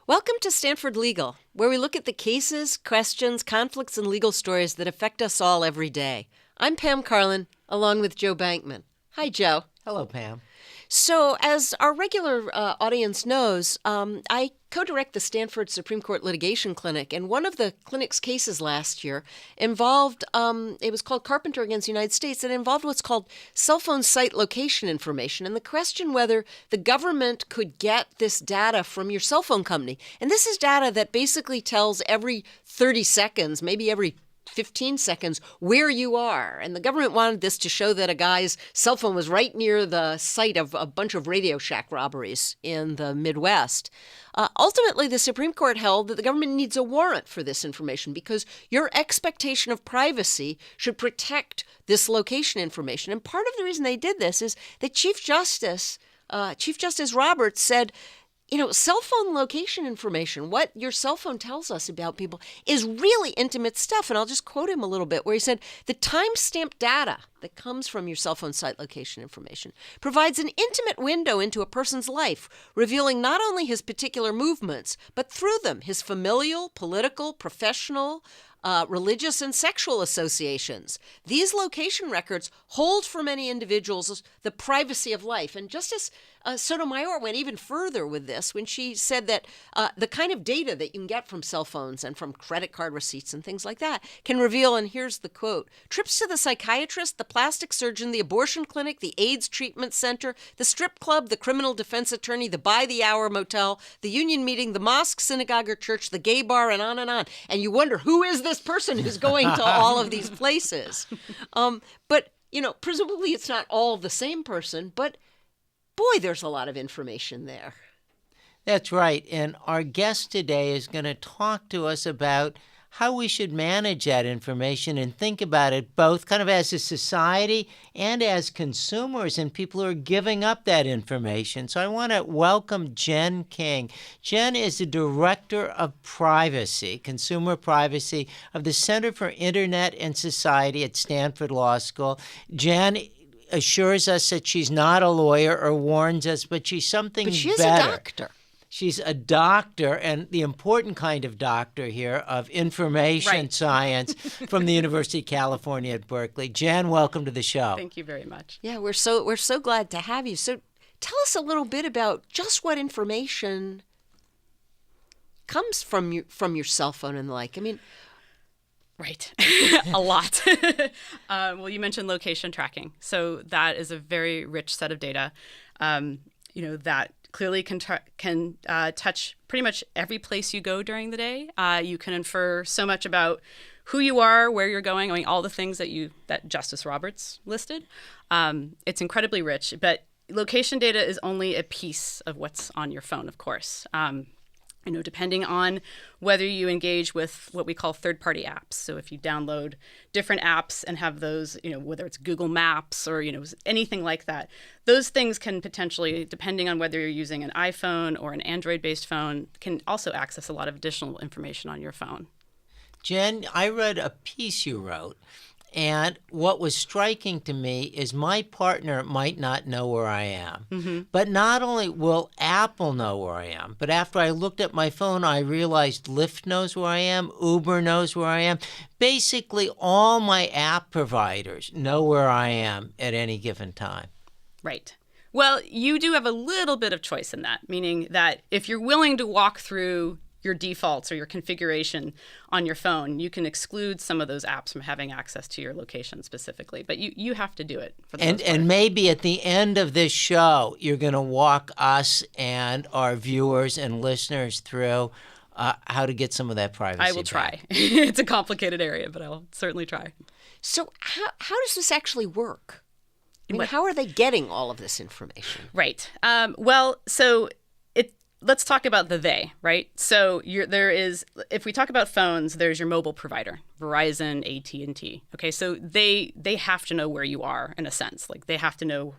Welcome to Stanford Legal, where we look at the cases, questions, conflicts, and legal stories that affect us all every day. I'm Pam Carlin, along with Joe Bankman. Hi, Joe. Hello, Pam. So, as our regular audience knows, I co-direct the Stanford Supreme Court Litigation Clinic, and one of the clinic's cases last year involved, it was called Carpenter against the United States, it involved what's called cell phone site location information, and the question whether the government could get this data from your cell phone company. And this is data that basically tells every 30 seconds, maybe every 15 seconds, where you are. And the government wanted this to show that a guy's cell phone was right near the site of a bunch of Radio Shack robberies in the Midwest. Ultimately, the Supreme Court held that the government needs a warrant for this information because your expectation of privacy should protect this location information. And part of the reason they did this is that Chief Justice Roberts said, cell phone location information, what your cell phone tells us about people, is really intimate stuff. And I'll just quote him a little bit where he said, the timestamp data that comes from your cell phone site location information provides an intimate window into a person's life, revealing not only his particular movements, but through them, his familial, political, professional, religious, and sexual associations. These location records hold for many individuals the privacy of life. And Justice Sotomayor went even further with this when she said that the kind of data that you can get from cell phones and from credit card receipts and things like that can reveal, and here's the quote, trips to the psychiatrist, the plastic surgeon, the abortion clinic, the AIDS treatment center, the strip club, the criminal defense attorney, the by-the-hour motel, the union meeting, the mosque, synagogue, or church, the gay bar, and on and on. And you wonder, who is this person who's going to all of these places? But presumably it's not all the same person, but boy, there's a lot of information there. That's right. And our guest today is going to talk to us about how we should manage that information and think about it both kind of as a society and as consumers and people who are giving up that information. So I want to welcome Jen King. Jen is the Director of Privacy, Consumer Privacy of the Center for Internet and Society at Stanford Law School. Jen assures us that she's not a lawyer or warns us, but she's something better. But she is a doctor. She's a doctor, and the important kind of doctor here of information science from the University of California at Berkeley. Jen, welcome to the show. Thank you very much. Yeah, we're so glad to have you. So tell us a little bit about just what information comes from your cell phone and the like. I mean, right. A lot. Well, you mentioned location tracking. So that is a very rich set of data, that clearly can touch pretty much every place you go during the day. You can infer so much about who you are, where you're going. I mean, all the things that Justice Roberts listed. It's incredibly rich, but location data is only a piece of what's on your phone, of course. Depending on whether you engage with what we call third-party apps. So if you download different apps and have those, whether it's Google Maps or, anything like that, those things can potentially, depending on whether you're using an iPhone or an Android-based phone, can also access a lot of additional information on your phone. Jen, I read a piece you wrote. And what was striking to me is my partner might not know where I am. Mm-hmm. But not only will Apple know where I am, but after I looked at my phone, I realized Lyft knows where I am, Uber knows where I am. Basically, all my app providers know where I am at any given time. Right. Well, you do have a little bit of choice in that, meaning that if you're willing to walk through your defaults or your configuration on your phone, you can exclude some of those apps from having access to your location specifically. But you have to do it for the most part. And maybe at the end of this show, you're going to walk us and our viewers and listeners through how to get some of that privacy I will try. It's a complicated area, but I'll certainly try. So how does this actually work? I mean, how are they getting all of this information? Right. Let's talk about the they, right? So if we talk about phones, there's your mobile provider, Verizon, AT&T. Okay, so they have to know where you are in a sense. Like they have to know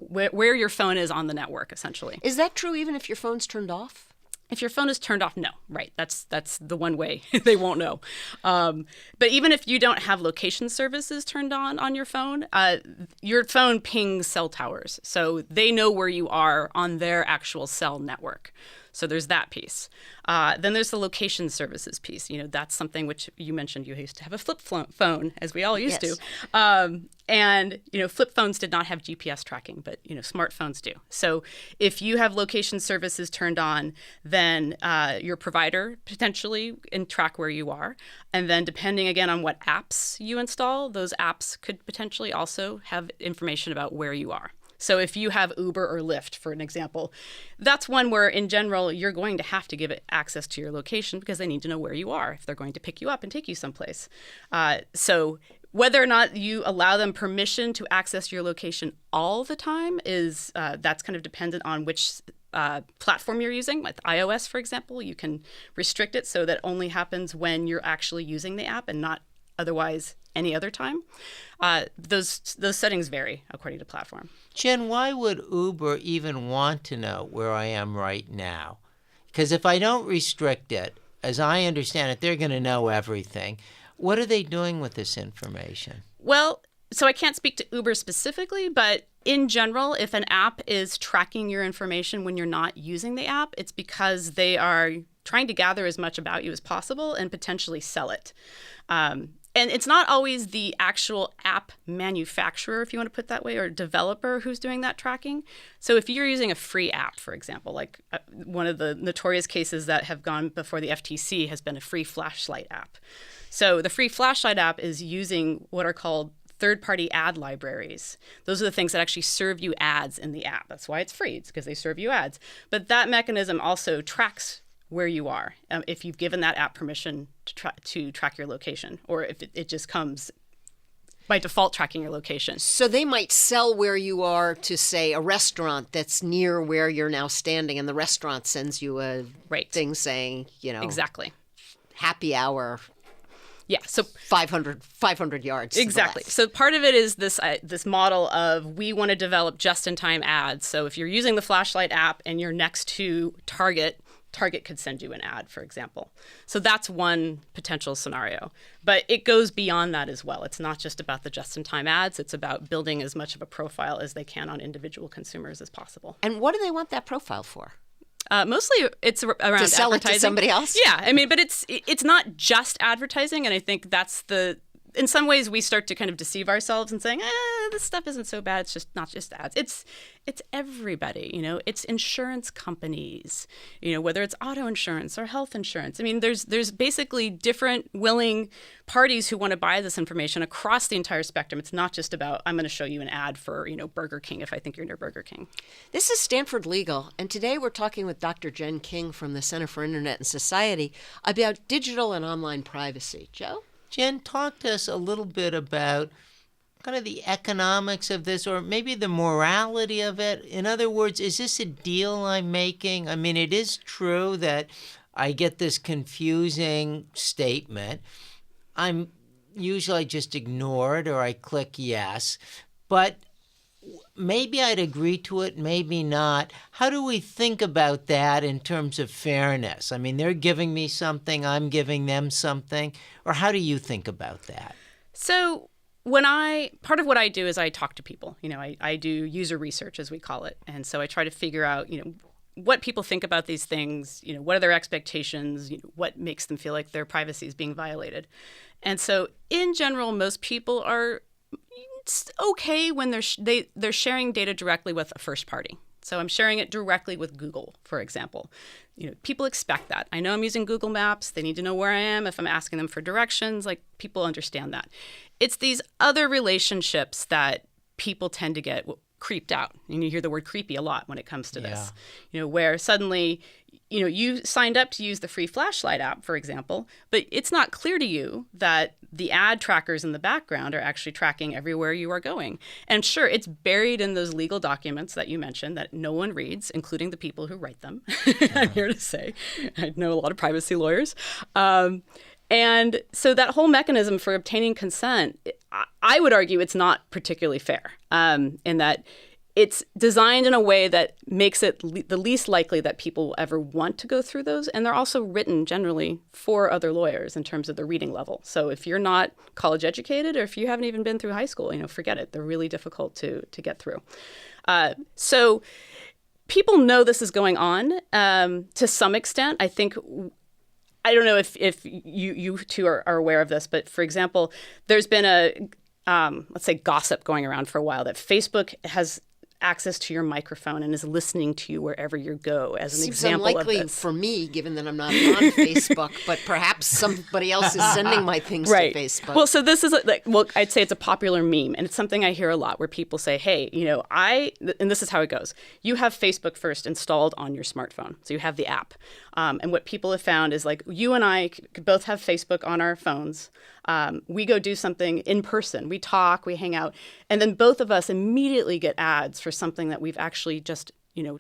where your phone is on the network, essentially. Is that true even if your phone's turned off? If your phone is turned off, no, right? That's the one way they won't know. But even if you don't have location services turned on your phone pings cell towers. So they know where you are on their actual cell network. So there's that piece. Then there's the location services piece. That's something which you mentioned you used to have a flip phone, as we all used Yes. to. And flip phones did not have GPS tracking, but smartphones do. So if you have location services turned on, then your provider potentially can track where you are. And then depending again on what apps you install, those apps could potentially also have information about where you are. So if you have Uber or Lyft, for an example, that's one where in general you're going to have to give it access to your location because they need to know where you are if they're going to pick you up and take you someplace. So whether or not you allow them permission to access your location all the time is that's kind of dependent on which platform you're using. With iOS, for example, you can restrict it so that only happens when you're actually using the app and not otherwise any other time. Those settings vary according to platform. Jen, why would Uber even want to know where I am right now? Because if I don't restrict it, as I understand it, they're going to know everything. What are they doing with this information? Well, so I can't speak to Uber specifically, but in general, if an app is tracking your information when you're not using the app, it's because they are trying to gather as much about you as possible and potentially sell it. And it's not always the actual app manufacturer, if you want to put it that way, or developer who's doing that tracking. So if you're using a free app, for example, like one of the notorious cases that have gone before the FTC has been a free flashlight app. So the free flashlight app is using what are called third-party ad libraries. Those are the things that actually serve you ads in the app. That's why it's free. It's because they serve you ads. But that mechanism also tracks where you are if you've given that app permission to track your location, or if it just comes by default tracking your location. So they might sell where you are to, say, a restaurant that's near where you're now standing, and the restaurant sends you a thing saying, Exactly. happy hour. Yeah, so 500 yards. Exactly. So part of it is this model of we want to develop just-in-time ads. So if you're using the flashlight app and you're next to Target could send you an ad, for example. So that's one potential scenario. But it goes beyond that as well. It's not just about the just-in-time ads. It's about building as much of a profile as they can on individual consumers as possible. And what do they want that profile for? Mostly it's around to sell advertising. it to somebody else? Yeah, but it's not just advertising, and I think that's in some ways we start to kind of deceive ourselves and saying, this stuff isn't so bad. It's just not just ads. It's everybody, it's insurance companies, whether it's auto insurance or health insurance. There's basically different willing parties who want to buy this information across the entire spectrum. It's not just about, I'm going to show you an ad for, Burger King if I think you're near Burger King. This is Stanford Legal, and today we're talking with Dr. Jen King from the Center for Internet and Society about digital and online privacy. Joe? Jen, talk to us a little bit about kind of the economics of this, or maybe the morality of it. In other words, is this a deal I'm making? It is true that I get this confusing statement. I just ignore it or I click yes. But maybe I'd agree to it, maybe not. How do we think about that in terms of fairness? They're giving me something, I'm giving them something. Or how do you think about that? So part of what I do is I talk to people. I do user research, as we call it. And so I try to figure out, what people think about these things, what are their expectations, what makes them feel like their privacy is being violated. And so in general, most people are okay when they're sharing data directly with a first party. So I'm sharing it directly with Google, for example. People expect that. I know I'm using Google Maps. They need to know where I am if I'm asking them for directions. People understand that. It's these other relationships that people tend to get creeped out. And you hear the word creepy a lot when it comes to this. Where suddenly, you signed up to use the free flashlight app, for example, but it's not clear to you that the ad trackers in the background are actually tracking everywhere you are going. And sure, it's buried in those legal documents that you mentioned that no one reads, including the people who write them. I'm here to say, I know a lot of privacy lawyers. And so that whole mechanism for obtaining consent, I would argue it's not particularly fair in that it's designed in a way that makes it the least likely that people will ever want to go through those. And they're also written generally for other lawyers in terms of the reading level. So if you're not college educated or if you haven't even been through high school, forget it. They're really difficult to get through. people know this is going on to some extent. I think, I don't know if you two are aware of this, but for example, there's been let's say gossip going around for a while that Facebook has access to your microphone and is listening to you wherever you go, as an example of this. Seems unlikely for me, given that I'm not on Facebook, but perhaps somebody else is sending my things to Facebook. Well, so this is I'd say it's a popular meme, and it's something I hear a lot where people say, hey, and this is how it goes. You have Facebook first installed on your smartphone, so you have the app. And what people have found is you and I both have Facebook on our phones. We go do something in person. We talk, we hang out, and then both of us immediately get ads for something that we've actually just,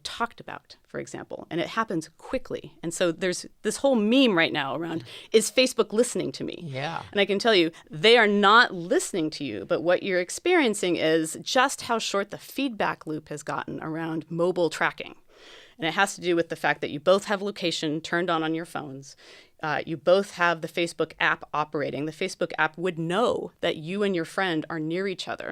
talked about, for example, and it happens quickly. And so there's this whole meme right now around, is Facebook listening to me? Yeah. And I can tell you, they are not listening to you, but what you're experiencing is just how short the feedback loop has gotten around mobile tracking. And it has to do with the fact that you both have location turned on your phones. You both have the Facebook app operating. The Facebook app would know that you and your friend are near each other.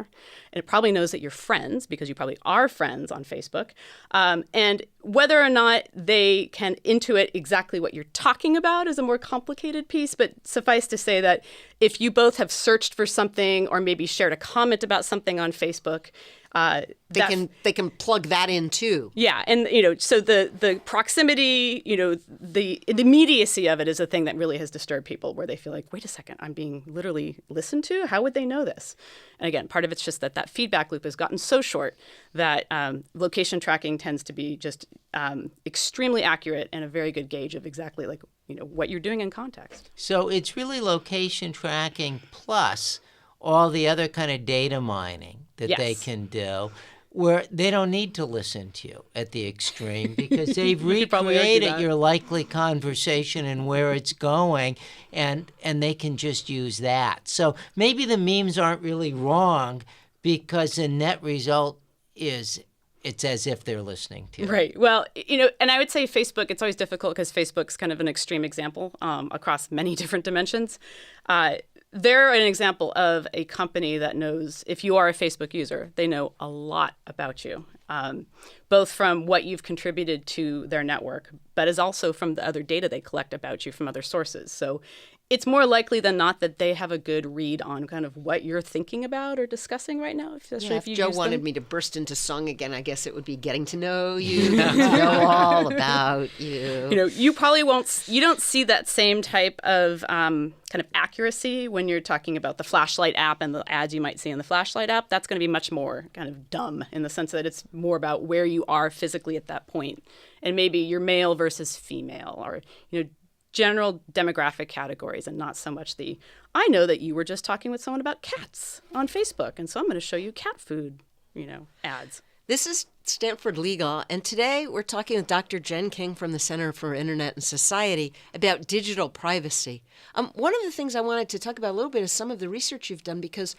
And it probably knows that you're friends because you probably are friends on Facebook. And whether or not they can intuit exactly what you're talking about is a more complicated piece. But suffice to say that if you both have searched for something or maybe shared a comment about something on Facebook, they can plug that in too. Yeah, and so the proximity, the immediacy of it is a thing that really has disturbed people, where they feel like, wait a second, I'm being literally listened to. How would they know this? And again, part of it's just that feedback loop has gotten so short that location tracking tends to be just extremely accurate and a very good gauge of exactly what you're doing in context. So it's really location tracking plus all the other kind of data mining that they can do, where they don't need to listen to you at the extreme because they've recreated your likely conversation and where it's going, and they can just use that. So maybe the memes aren't really wrong because the net result is it's as if they're listening to you. Right. Well, and I would say Facebook, it's always difficult because Facebook's kind of an extreme example across many different dimensions. They're an example of a company that knows, if you are a Facebook user, they know a lot about you, both from what you've contributed to their network, but is also from the other data they collect about you from other sources. So it's more likely than not that they have a good read on kind of what you're thinking about or discussing right now. If Joe wanted me to burst into song again, I guess it would be getting to know you, getting to know all about you. You probably you don't see that same type of kind of accuracy when you're talking about the flashlight app and the ads you might see in the flashlight app. That's going to be much more kind of dumb in the sense that it's more about where you are physically at that point. And maybe you're male versus female, or, general demographic categories, and not so much I know that you were just talking with someone about cats on Facebook, and so I'm going to show you cat food, ads. This is Stanford Legal, and today we're talking with Dr. Jen King from the Center for Internet and Society about digital privacy. One of the things I wanted to talk about a little bit is some of the research you've done, because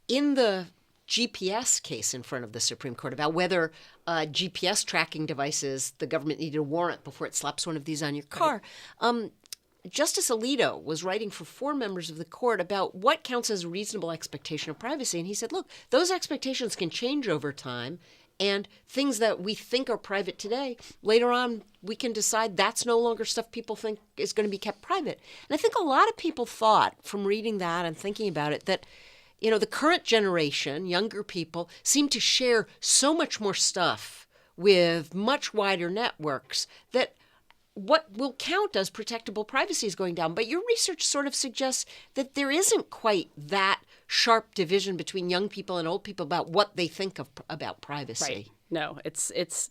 in the GPS case in front of the Supreme Court about whether GPS tracking devices, the government needed a warrant before it slaps one of these on your car. Justice Alito was writing for 4 members of the court about what counts as a reasonable expectation of privacy. And he said, look, those expectations can change over time. And things that we think are private today, later on, we can decide that's no longer stuff people think is going to be kept private. And I think a lot of people thought from reading that and thinking about it that the current generation, younger people, seem to share so much more stuff with much wider networks that what will count as protectable privacy is going down. But your research sort of suggests that there isn't quite that sharp division between young people and old people about what they think about privacy. Right. No, it's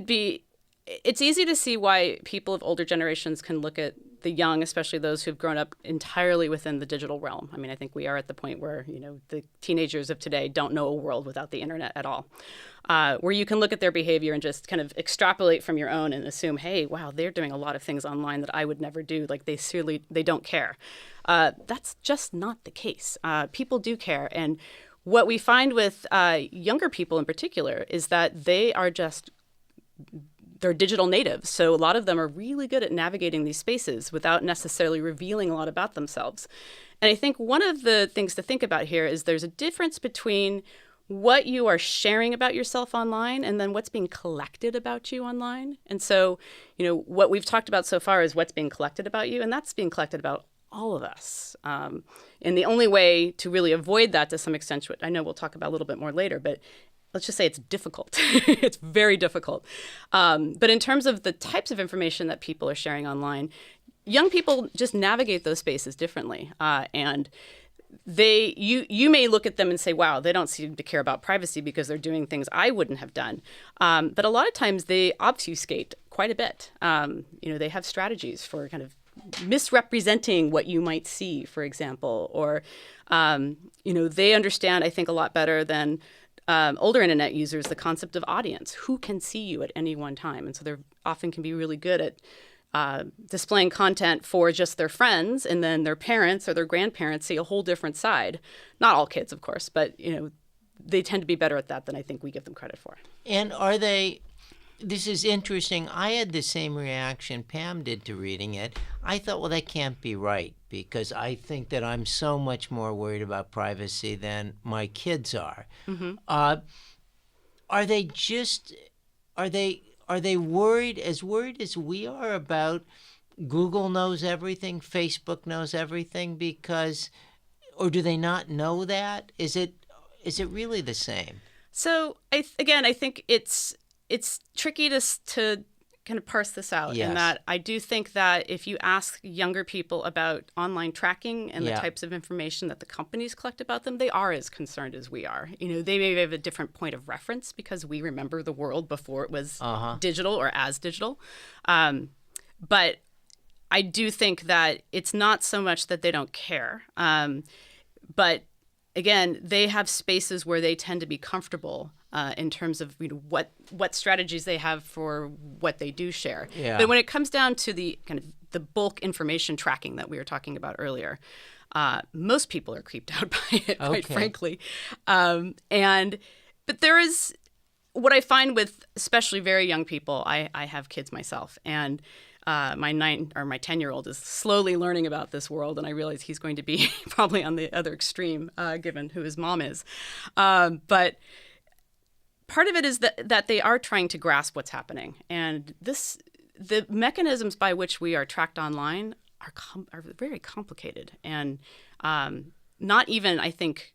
easy to see why people of older generations can look at the young, especially those who've grown up entirely within the digital realm. I mean, I think we are at the point where, the teenagers of today don't know a world without the internet at all, where you can look at their behavior and just kind of extrapolate from your own and assume, hey, wow, they're doing a lot of things online that I would never do. Like they don't care. That's just not the case. People do care. And what we find with younger people in particular is that they're digital natives. So a lot of them are really good at navigating these spaces without necessarily revealing a lot about themselves. And I think one of the things to think about here is there's a difference between what you are sharing about yourself online and then what's being collected about you online. And so, what we've talked about so far is what's being collected about you, and that's being collected about all of us. And the only way to really avoid that to some extent, which I know we'll talk about a little bit more later, but let's just say it's difficult. It's very difficult. But in terms of the types of information that people are sharing online, young people just navigate those spaces differently. And you may look at them and say, wow, they don't seem to care about privacy because they're doing things I wouldn't have done. But a lot of times they obfuscate quite a bit. They have strategies for kind of misrepresenting what you might see, for example, or, they understand, I think, a lot better than older internet users, the concept of audience. Who can see you at any one time? And so they often can be really good at displaying content for just their friends, and then their parents or their grandparents see a whole different side. Not all kids, of course, but they tend to be better at that than I think we give them credit for. And this is interesting. I had the same reaction Pam did to reading it. I thought, well, that can't be right, because I think that I'm so much more worried about privacy than my kids are. Mm-hmm. Are they worried as we are about Google knows everything, Facebook knows everything, or do they not know that? Is it really the same? So I think it's tricky to kind of parse this out. Yes. In that I do think that if you ask younger people about online tracking and the types of information that the companies collect about them, they are as concerned as we are. They may have a different point of reference because we remember the world before it was digital or as digital. But I do think that it's not so much that they don't care. But again, they have spaces where they tend to be comfortable in terms of what strategies they have for what they do share. Yeah. But when it comes down to the kind of the bulk information tracking that we were talking about earlier, most people are creeped out by it, quite frankly. But there is what I find with especially very young people. I have kids myself, and my 10-year-old is slowly learning about this world, and I realize he's going to be probably on the other extreme, given who his mom is. But part of it is that they are trying to grasp what's happening, and the mechanisms by which we are tracked online are very complicated, and not even, I think,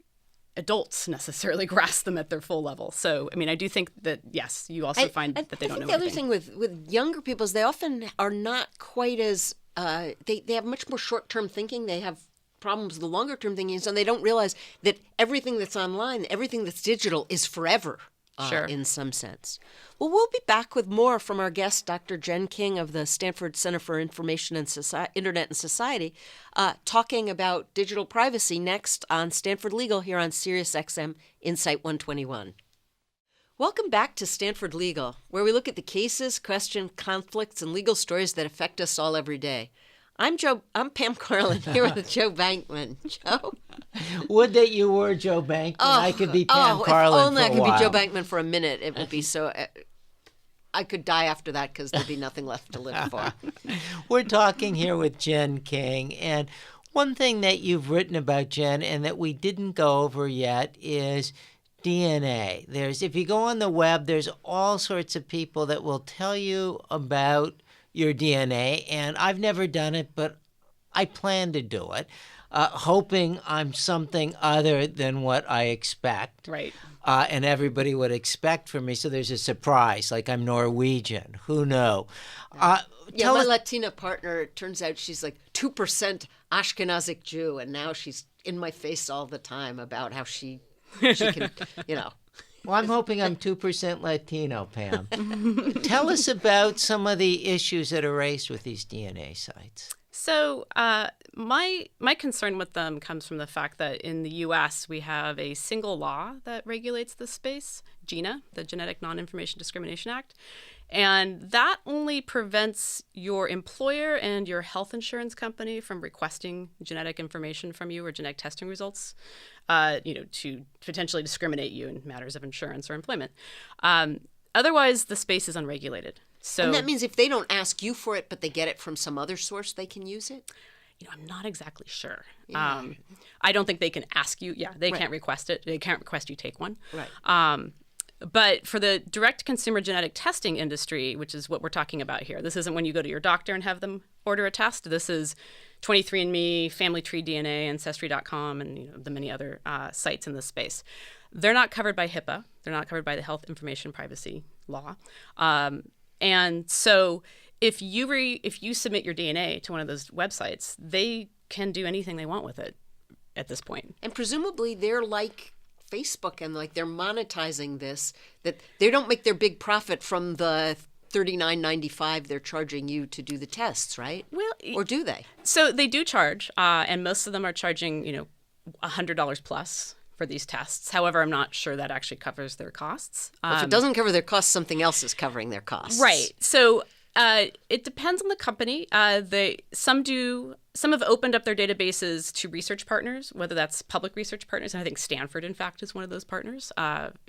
adults necessarily grasp them at their full level. So, I mean, I do think that, yes, you also find that they don't know everything. The other thing with younger people is they often are not quite as, they have much more short-term thinking. They have problems with the longer-term thinking, so they don't realize that everything that's online, everything that's digital is forever. Sure. In some sense. Well, we'll be back with more from our guest, Dr. Jen King of the Stanford Center for Information and Internet and Society, talking about digital privacy next on Stanford Legal here on Sirius XM Insight 121. Welcome back to Stanford Legal, where we look at the cases, questions, conflicts, and legal stories that affect us all every day. I'm Pam Carlin here with Joe Bankman. Joe? Would that you were Joe Bankman. I could be Pam Carlin for a while. If only I could be Joe Bankman for a minute. It would be so... I could die after that because there'd be nothing left to live for. We're talking here with Jen King. And one thing that you've written about, Jen, and that we didn't go over yet is DNA. If you go on the web, there's all sorts of people that will tell you about your DNA, and I've never done it, but I plan to do it, hoping I'm something other than what I expect. Right. And everybody would expect from me, so there's a surprise, like I'm Norwegian. Who knows? My Latina partner, it turns out she's like 2% Ashkenazic Jew, and now she's in my face all the time about how she can, Well, I'm hoping I'm 2% Latino, Pam. Tell us about some of the issues that are raised with these DNA sites. So my concern with them comes from the fact that in the U.S. we have a single law that regulates this space, GINA, the Genetic Non-Information Discrimination Act. And that only prevents your employer and your health insurance company from requesting genetic information from you or genetic testing results, to potentially discriminate you in matters of insurance or employment. Otherwise, the space is unregulated. And that means if they don't ask you for it, but they get it from some other source, they can use it? I'm not exactly sure. Yeah. I don't think they can ask you. Yeah, they can't request it. They can't request you take one. Right. But for the direct consumer genetic testing industry, which is what we're talking about here, this isn't when you go to your doctor and have them order a test. This is 23andMe, Family Tree DNA, Ancestry.com, and the many other sites in this space. They're not covered by HIPAA. They're not covered by the Health Information Privacy Law. And so if you submit your DNA to one of those websites, they can do anything they want with it at this point. And presumably they're like Facebook and like they're monetizing this, that they don't make their big profit from the $39.95 they're charging you to do the tests, right? Well, or do they? So they do charge, and most of them are charging, $100 plus for these tests. However, I'm not sure that actually covers their costs. If it doesn't cover their costs, something else is covering their costs. Right. So it depends on the company. Some have opened up their databases to research partners, whether that's public research partners. And I think Stanford, in fact, is one of those partners,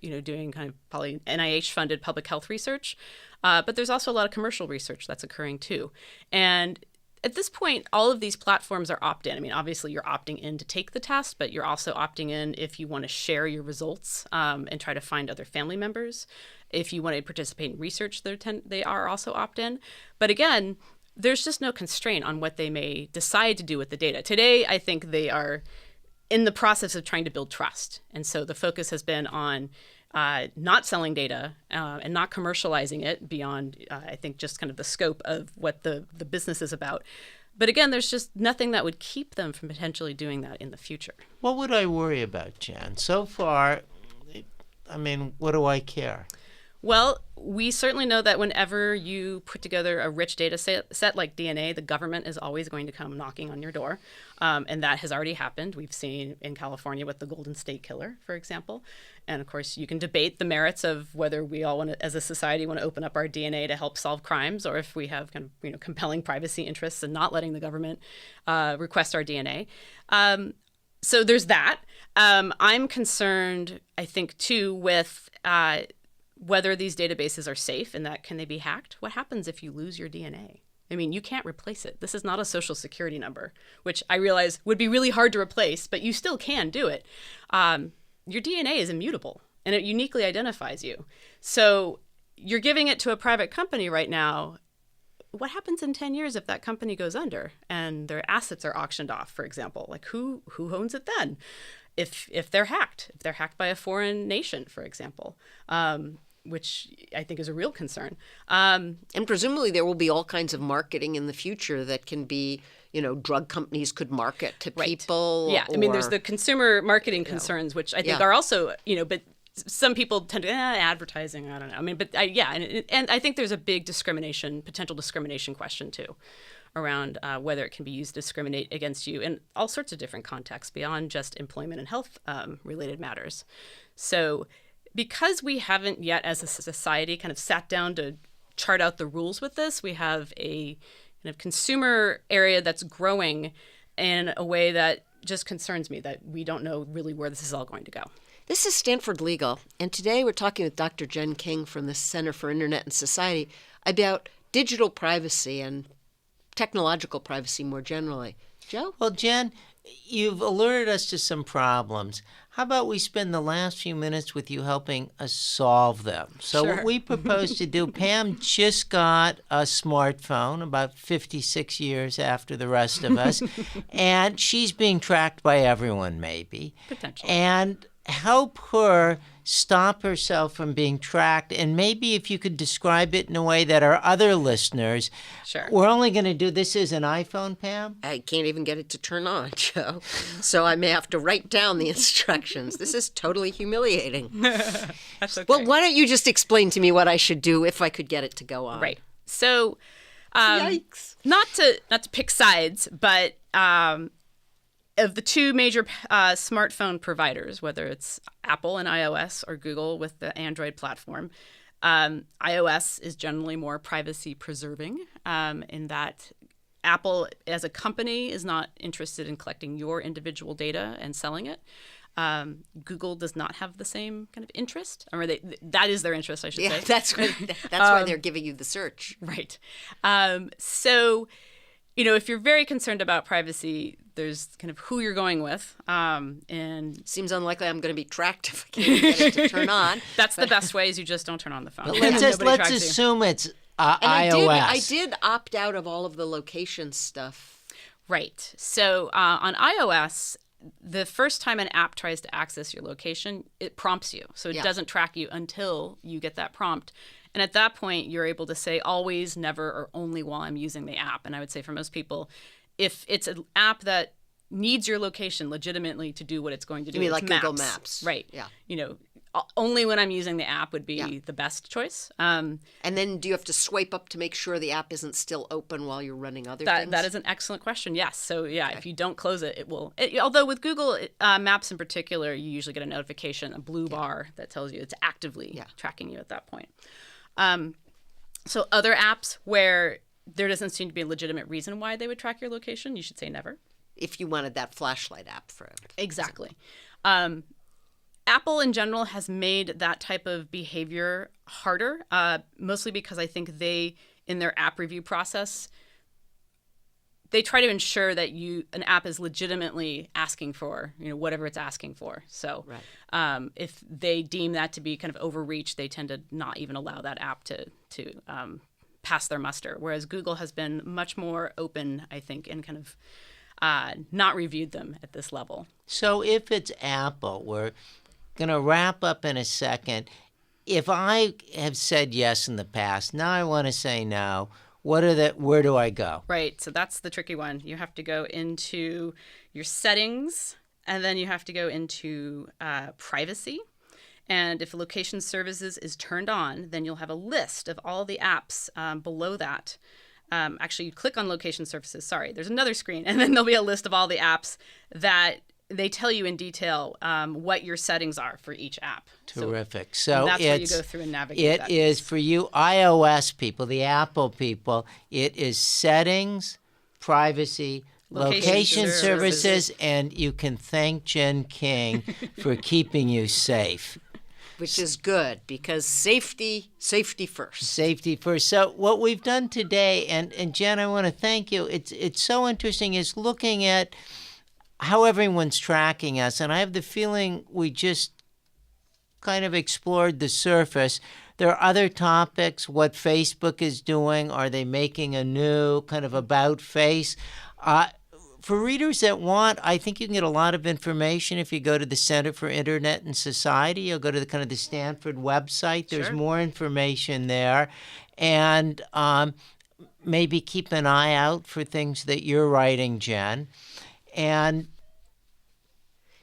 doing kind of probably NIH-funded public health research. But there's also a lot of commercial research that's occurring too. And at this point, all of these platforms are opt-in. I mean, obviously, you're opting in to take the test, but you're also opting in if you want to share your results and try to find other family members. If you want to participate in research, they are also opt-in. But again, there's just no constraint on what they may decide to do with the data. Today, I think they are in the process of trying to build trust. And so the focus has been on not selling data and not commercializing it beyond, I think, just kind of the scope of what the business is about. But again, there's just nothing that would keep them from potentially doing that in the future. What would I worry about, Jan? So far, I mean, what do I care? Well, we certainly know that whenever you put together a rich data set like DNA, the government is always going to come knocking on your door. And that has already happened. We've seen in California with the Golden State Killer, for example. And of course, you can debate the merits of whether we all want to, as a society, want to open up our DNA to help solve crimes, or if we have kind of compelling privacy interests in not letting the government request our DNA. So there's that. I'm concerned, I think, too, with whether these databases are safe and that can they be hacked. What happens if you lose your DNA? I mean, you can't replace it. This is not a social security number, which I realize would be really hard to replace, but you still can do it. Your DNA is immutable and it uniquely identifies you. So you're giving it to a private company right now. What happens in 10 years if that company goes under and their assets are auctioned off, for example? Like who owns it then? If they're hacked by a foreign nation, for example, which I think is a real concern. And presumably there will be all kinds of marketing in the future that can be, drug companies could market to people. Yeah, I mean, there's the consumer marketing concerns, which I think are also, but some people tend to, advertising, I don't know. I mean, but and I think there's a big potential discrimination question too, around whether it can be used to discriminate against you in all sorts of different contexts beyond just employment and health related matters. So because we haven't yet as a society kind of sat down to chart out the rules with this, we have a kind of consumer area that's growing in a way that just concerns me, that we don't know really where this is all going to go. This is Stanford Legal, and today we're talking with Dr. Jen King from the Center for Internet and Society about digital privacy and technological privacy more generally. Joe? Well, Jen, you've alerted us to some problems. How about we spend the last few minutes with you helping us solve them? So Sure. What we propose to do, Pam just got a smartphone about 56 years after the rest of us, and she's being tracked by everyone maybe. Potentially. And help her stop herself from being tracked, and maybe if you could describe it in a way that our other listeners, Sure. We're only going to do this as an iPhone, Pam? I can't even get it to turn on, Joe. So I may have to write down the instructions. This is totally humiliating. That's okay. Well, why don't you just explain to me what I should do if I could get it to go on? Right. So, Yikes. not to pick sides, but of the two major smartphone providers, whether it's Apple and iOS or Google with the Android platform, iOS is generally more privacy preserving in that Apple as a company is not interested in collecting your individual data and selling it. Google does not have the same kind of interest, or that is their interest, I should say. That's why they're giving you the search. Right. So if you're very concerned about privacy, there's kind of who you're going with. And seems unlikely I'm going to be tracked if I can't get it to turn on. That's the best way is you just don't turn on the phone. But Nobody let's tracks you. assume it's And iOS. I did opt out of all of the location stuff. Right. So on iOS, the first time an app tries to access your location, it prompts you. So it doesn't track you until you get that prompt. And at that point, you're able to say always, never, or only while I'm using the app. And I would say for most people, if it's an app that needs your location legitimately to do what it's going to do, You mean it's like Google Maps? Right. Yeah. Only when I'm using the app would be the best choice. And then do you have to swipe up to make sure the app isn't still open while you're running other things? That is an excellent question. Yes. So if you don't close it, it will. Although with Google Maps in particular, you usually get a notification, a blue bar that tells you it's actively tracking you at that point. So other apps where there doesn't seem to be a legitimate reason why they would track your location, you should say never. If you wanted that flashlight app for it. Exactly. Apple in general has made that type of behavior harder, mostly because I think they, in their app review process, they try to ensure that an app is legitimately asking for, whatever it's asking for. So if they deem that to be kind of overreach, they tend to not even allow that app to pass their muster. Whereas Google has been much more open, I think, and kind of not reviewed them at this level. So if it's Apple, we're going to wrap up in a second. If I have said yes in the past, now I want to say no. Where do I go? Right. So that's the tricky one. You have to go into your settings, and then you have to go into privacy. And if location services is turned on, then you'll have a list of all the apps below that. Actually, you click on location services. Sorry, there's another screen, and then there'll be a list of all the apps that they tell you in detail what your settings are for each app. Terrific. So that's where you go through and navigate that. It is for you iOS people, the Apple people, it is settings, privacy, location services, and you can thank Jen King for keeping you safe. Which is good because safety first. Safety first. So what we've done today, and Jen, I want to thank you. It's so interesting is looking at how everyone's tracking us. And I have the feeling we just kind of explored the surface. There are other topics, what Facebook is doing. Are they making a new kind of about face? For readers that want, I think you can get a lot of information if you go to the Center for Internet and Society. You'll go to the Stanford website. There's more information there. And maybe keep an eye out for things that you're writing, Jen. And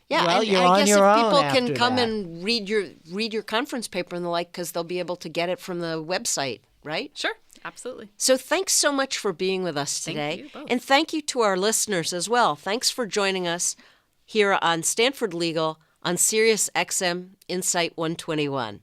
you're I on guess your if own people after can come that. and read your conference paper and the like, because they'll be able to get it from the website, right? Sure, absolutely. So thanks so much for being with us today. Thank you both. And thank you to our listeners as well. Thanks for joining us here on Stanford Legal on Sirius XM Insight 121.